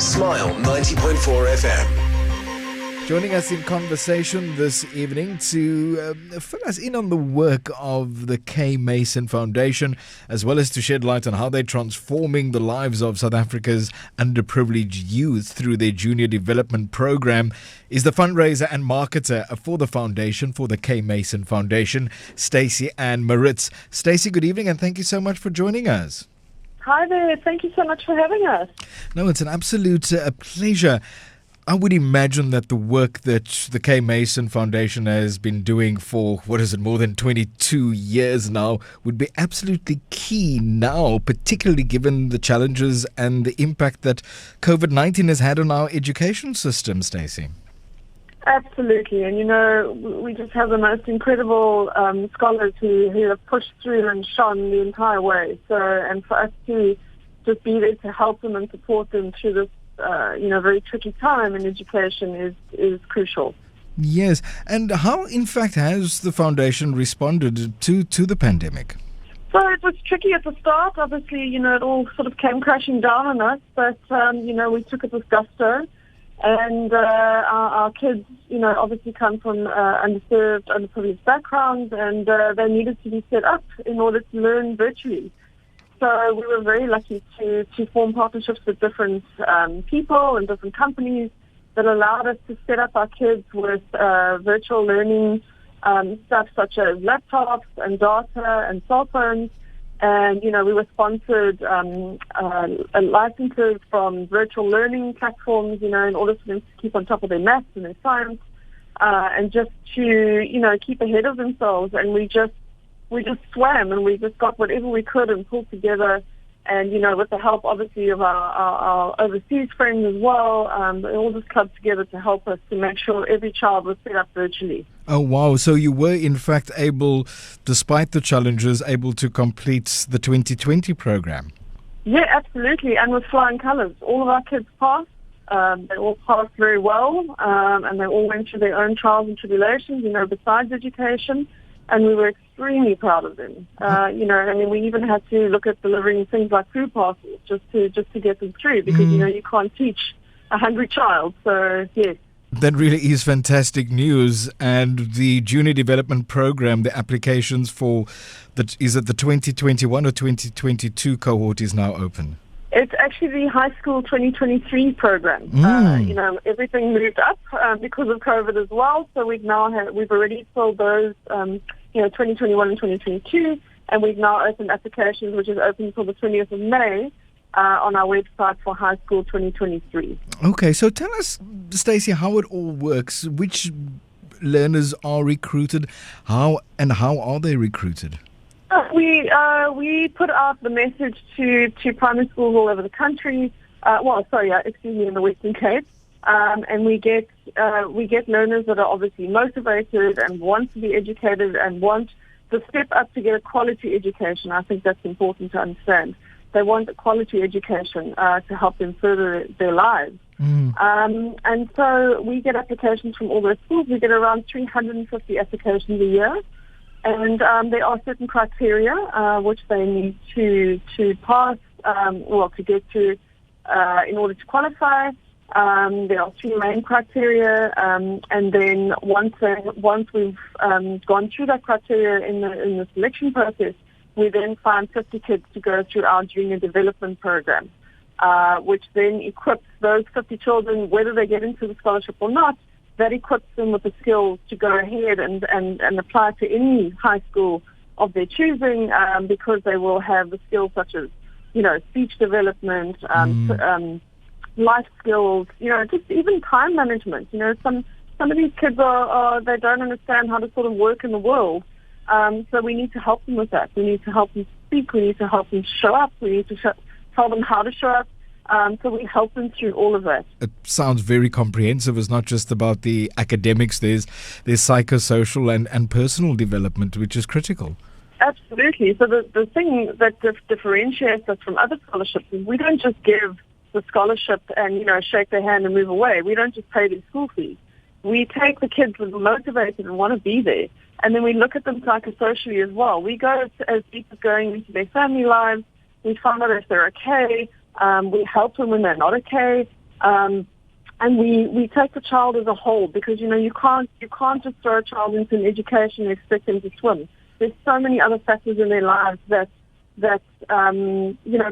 Smile 90.4 FM. Joining us in conversation this evening to fill us in on the work of the K. Mason Foundation, as well as to shed light on how they're transforming the lives of South Africa's underprivileged youth through their junior development program, is the fundraiser and marketer for the foundation, for the K. Mason Foundation, Stacey-Anne Maritz. Stacey, good evening and thank you so much for joining us. Hi there. Thank you so much for having us. No, it's an absolute pleasure. I would imagine that the work that the K. Mason Foundation has been doing for, more than 22 years now, would be absolutely key now, particularly given the challenges and the impact that COVID-19 has had on our education system, Stacey. Absolutely. And, we just have the most incredible scholars who have pushed through and shone the entire way. So, and for us to just be there to help them and support them through this very tricky time in education is crucial. Yes. And how, in fact, has the foundation responded to the pandemic? So it was tricky at the start. Obviously, it all sort of came crashing down on us. But, we took it with gusto. And our kids, obviously come from underserved, underprivileged backgrounds. And they needed to be set up in order to learn virtually. So we were very lucky to form partnerships with different people and different companies that allowed us to set up our kids with virtual learning stuff such as laptops and data and cell phones. And, we were sponsored licenses from virtual learning platforms, in order for them to keep on top of their maths and their science and just to, keep ahead of themselves. And we just swam and we just got whatever we could and pulled together. And, with the help, obviously, of our overseas friends as well, they all just clubbed together to help us to make sure every child was set up virtually. Oh, wow. So you were, in fact, able, despite the challenges, able to complete the 2020 program? Yeah, absolutely. And with flying colours. All of our kids passed. They all passed very well. And they all went through their own trials and tribulations, besides education. And we were extremely proud of them. We even had to look at delivering things like food parcels just to get them through because, you can't teach a hungry child. So, yes. That really is fantastic news. And the Junior Development Program, the applications for, is it the 2021 or 2022 cohort is now open? It's actually the High School 2023 program. Everything moved up because of COVID as well. So we've already filled those, 2021 and 2022, and we've now opened applications, which is open until the 20th of May on our website for High School 2023. Okay, so tell us, Stacey, how it all works. Which learners are recruited? How are they recruited? We put out the message to primary schools all over the country. In the Western Cape, and we get learners that are obviously motivated and want to be educated and want the step up to get a quality education. I think that's important to understand. They want a quality education to help them further their lives. And so we get applications from all those schools. We get around 350 applications a year. And there are certain criteria which they need to pass, to get to in order to qualify. There are three main criteria, and then once we've gone through that criteria in the selection process, we then find 50 kids to go through our junior development program, which then equips those 50 children, whether they get into the scholarship or not. That equips them with the skills to go ahead and apply to any high school of their choosing, because they will have the skills such as, speech development, life skills, just even time management. Some of these kids they don't understand how to sort of work in the world. So we need to help them with that. We need to help them speak. We need to help them show up. We need to tell them how to show up. So we help them through all of that. It sounds very comprehensive. It's not just about the academics. There's psychosocial and personal development, which is critical. Absolutely. So the thing that differentiates us from other scholarships is we don't just give the scholarship and, shake their hand and move away. We don't just pay their school fees. We take the kids that are motivated and want to be there, and then we look at them psychosocially as well. We go as deep as going into their family lives. We find out if they're okay. We help them when they're not okay. And we take the child as a whole, because you can't just throw a child into an education and expect them to swim. There's so many other factors in their lives that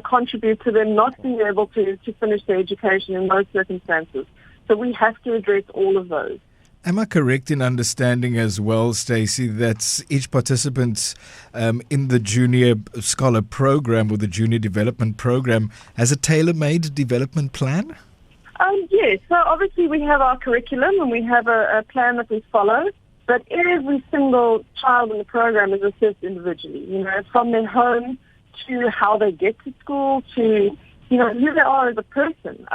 contribute to them not being able to finish their education in most circumstances. So we have to address all of those. Am I correct in understanding as well, Stacey, that each participant in the Junior Scholar Program or the Junior Development Program has a tailor-made development plan? Yes. So obviously we have our curriculum and we have a plan that we follow, but every single child in the program is assessed individually, from their home to how they get to school to who they are as a person.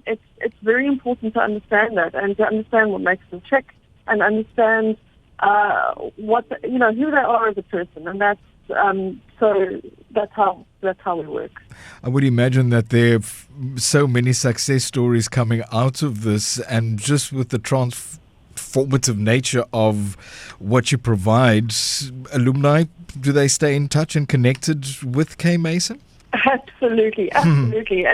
It's very important to understand that and to understand what makes them tick and understand who they are as a person, and that's how we work. I would imagine that there are so many success stories coming out of this, and just with the transformative nature of what you provide, alumni, do they stay in touch and connected with K Mason? Absolutely. And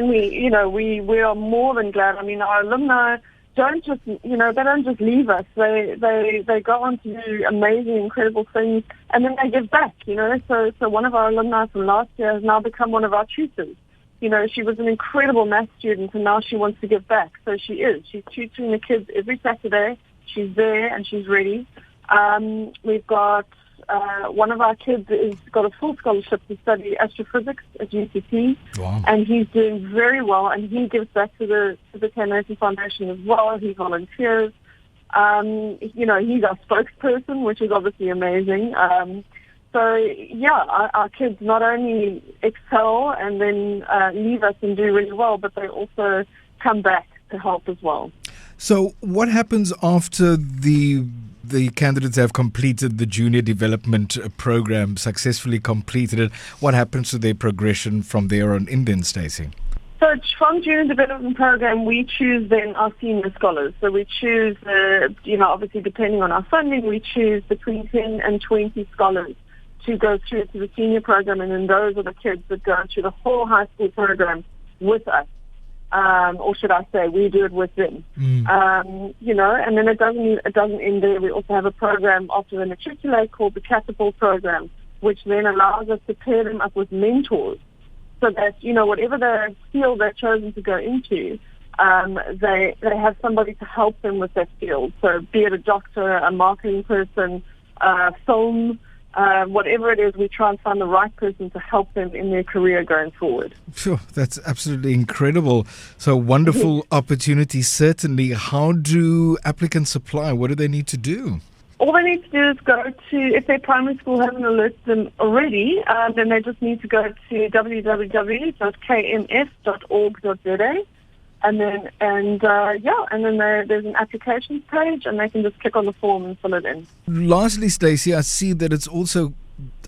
we are more than glad. I mean, our alumni don't just leave us. They go on to do amazing, incredible things, and then they give back. So one of our alumni from last year has now become one of our tutors. She was an incredible math student, and now she wants to give back. So she's tutoring the kids every Saturday. She's there and she's ready. We've got one of our kids has got a full scholarship to study astrophysics at UCT. Wow. And he's doing very well, and he gives back to the K Mason Foundation as well. He volunteers. He's our spokesperson, which is obviously amazing. Our kids not only excel and then leave us and do really well, but they also come back to help as well. So what happens after the candidates have completed the Junior Development Program, successfully completed it? What happens to their progression from there on in then, Stacey? So from Junior Development Program, we choose then our senior scholars. So we choose, obviously depending on our funding, we choose between 10 and 20 scholars to go through to the senior program, and then those are the kids that go through the whole high school program with us. Or should I say, we do it with them. And then it doesn't end there. We also have a program after they matriculate called the Catapult Program, which then allows us to pair them up with mentors, so that whatever the field they're chosen to go into, they have somebody to help them with that field. So be it a doctor, a marketing person, film. Whatever it is, we try and find the right person to help them in their career going forward. Sure, that's absolutely incredible. So wonderful opportunity, certainly. How do applicants apply? What do they need to do? All they need to do is go to, if their primary school hasn't alerted them already, then they just need to go to www.kmf.org.za. And then there's an applications page, and they can just click on the form and fill it in. Lastly, Stacey, I see that it's also,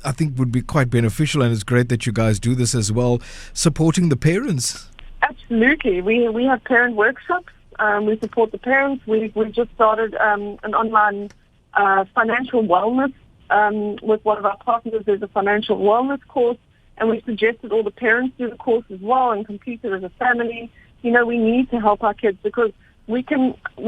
I think, would be quite beneficial, and it's great that you guys do this as well, supporting the parents. Absolutely. We have parent workshops. We support the parents. We've just started an online financial wellness with one of our partners. There's a financial wellness course, and we've suggested all the parents do the course as well and complete it as a family. We need to help our kids, because we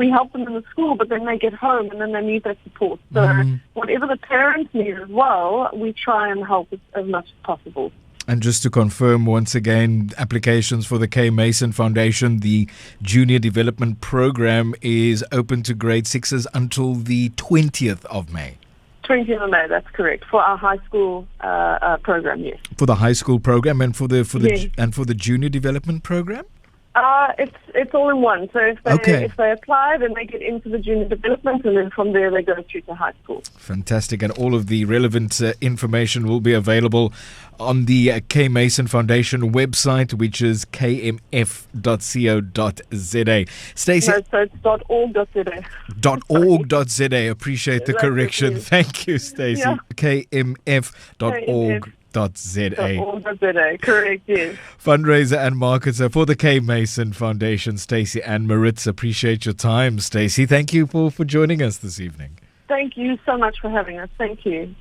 help them in the school, but then they get home and then they need that support. So whatever the parents need as well, we try and help as much as possible. And just to confirm once again, applications for the K Mason Foundation, the Junior Development Program, is open to grade 6s until the 20th of May. 20th of May, that's correct, for our high school program, yes. For the high school program and for the Junior Development Program? It's all in one. So if they apply, then they get into the junior development, and then from there they go through to high school. Fantastic. And all of the relevant information will be available on the K Mason Foundation website, which is kmf.co.za. Stacey? No, so it's .org.za. .org.za. Appreciate the correction. Thank you, Stacey. Yeah. kmf.org.za. Correct, yes. Fundraiser and marketer for the K Mason Foundation, Stacey-Anne Maritz. Appreciate your time, Stacey. Thank you for joining us this evening. Thank you so much for having us. Thank you.